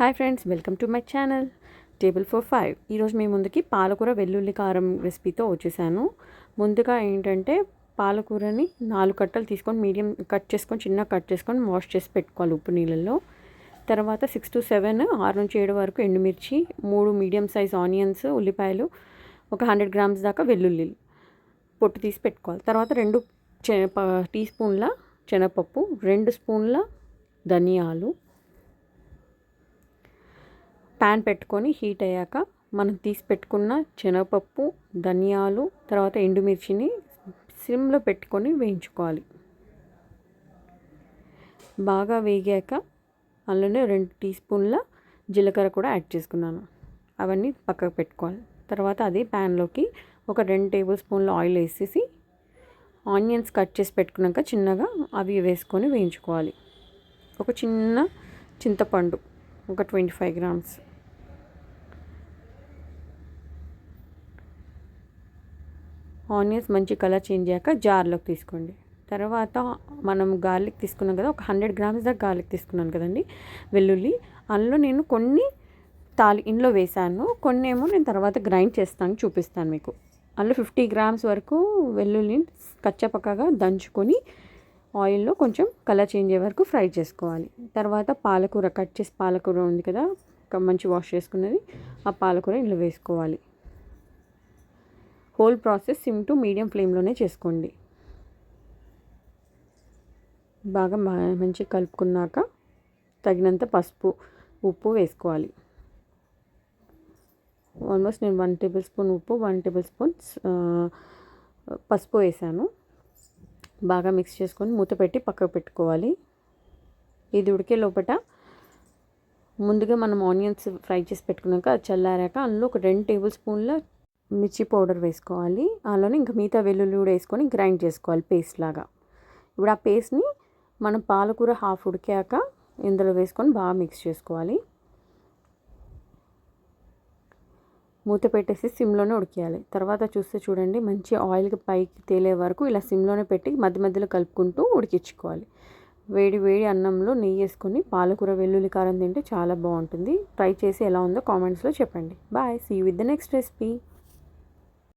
Hi friends, welcome to my channel table for 5. ఈరోజు మీ ముందుకి పాలకూర వెల్లుల్లి కారం రెసిపీతో వచ్చేసాను. ముందుగా ఏంటంటే పాలకూరని 4 కట్టలు తీసుకొని మీడియం కట్ చేసుకొని చిన్నగా కట్ చేసుకొని వాష్ చేసి పెట్టుకోవాలి ఉప్పు నీళ్ళల్లో. తర్వాత 6 to 7 6 నుంచి 7 వరకు ఎండుమిర్చి, 3 మీడియం సైజ్ ఆనియన్స్, ఉల్లిపాయలు, ఒక 100 గ్రామ్స్ దాకా వెల్లుల్లి పొట్టు తీసి పెట్టుకోవాలి. తర్వాత 2 టీ స్పూన్ల శనగపప్పు, 2 స్పూన్ల ధనియాలు, ప్యాన్ పెట్టుకొని హీట్ అయ్యాక మనం తీసి పెట్టుకున్న శనగపప్పు, ధనియాలు, తర్వాత ఎండుమిర్చిని సిమ్లో పెట్టుకొని వేయించుకోవాలి. బాగా వేగాక అందులోనే 2 టీ స్పూన్ల జీలకర్ర కూడా యాడ్ చేసుకున్నాను. అవన్నీ పక్కకు పెట్టుకోవాలి. తర్వాత అదే ప్యాన్లోకి ఒక 2 టేబుల్ స్పూన్ల ఆయిల్ వేసేసి ఆనియన్స్ కట్ చేసి పెట్టుకున్నాక చిన్నగా అవి వేసుకొని వేయించుకోవాలి. ఒక చిన్న చింతపండు ఒక 25 గ్రామ్స్, ఆనియన్స్ మంచి కలర్ చేంజ్ అయ్యాక జార్లోకి తీసుకోండి. తర్వాత మనం గార్లిక్ తీసుకున్నాం కదా, ఒక 100 గ్రామ్స్ దాకా గార్లిక్ తీసుకున్నాను కదండి వెల్లుల్లి. అందులో నేను కొన్ని ఇంట్లో వేసాను, కొన్ని ఏమో నేను తర్వాత గ్రైండ్ చేస్తాను, చూపిస్తాను మీకు. అందులో 50 గ్రామ్స్ వరకు వెల్లుల్లిని కచ్చపక్కగా దంచుకొని ఆయిల్లో కొంచెం కలర్ చేంజ్ అయ్యే వరకు ఫ్రై చేసుకోవాలి. తర్వాత పాలకూర కట్ చేసి పాలకూర ఉంది కదా మంచి వాష్ చేసుకున్నది, ఆ పాలకూర ఇందులో వేసుకోవాలి. Whole process SIM to medium ఫ్లేమ్లోనే చేసుకోండి. బాగా మంచిగా కలుపుకున్నాక తగినంత పసుపు, ఉప్పు వేసుకోవాలి. ఆల్మోస్ట్ నేను 1 టేబుల్ స్పూన్ ఉప్పు, 1 టేబుల్ స్పూన్ పసుపు వేసాను. బాగా మిక్స్ చేసుకొని మూత పెట్టి పక్కకు పెట్టుకోవాలి. ఇది ఉడికే లోపల ముందుగా మనం ఆనియన్స్ ఫ్రై చేసి పెట్టుకున్నాక అది చల్లారాక అందులో ఒక 2 టేబుల్ స్పూన్ల మిర్చి పౌడర్ వేసుకోవాలి. అందులోనే ఇంకా మిగతా వెల్లుల్లి కూడా వేసుకొని గ్రైండ్ చేసుకోవాలి పేస్ట్ లాగా. ఇప్పుడు ఆ పేస్ట్ని మనం పాలకూర హాఫ్ ఉడికాక ఇందులో వేసుకొని బాగా మిక్స్ చేసుకోవాలి. మూత పెట్టేసి సిమ్లోనే ఉడికేయాలి. తర్వాత చూస్తే చూడండి మంచి ఆయిల్కి పైకి తేలే వరకు ఇలా సిమ్లోనే పెట్టి మధ్య మధ్యలో కలుపుకుంటూ ఉడికించుకోవాలి. వేడి వేడి అన్నంలో నెయ్యి వేసుకొని పాలకూర వెల్లుల్లి కారం తింటే చాలా బాగుంటుంది. ట్రై చేసి ఎలా ఉందో కామెంట్స్లో చెప్పండి. Bye, see you with the next recipe.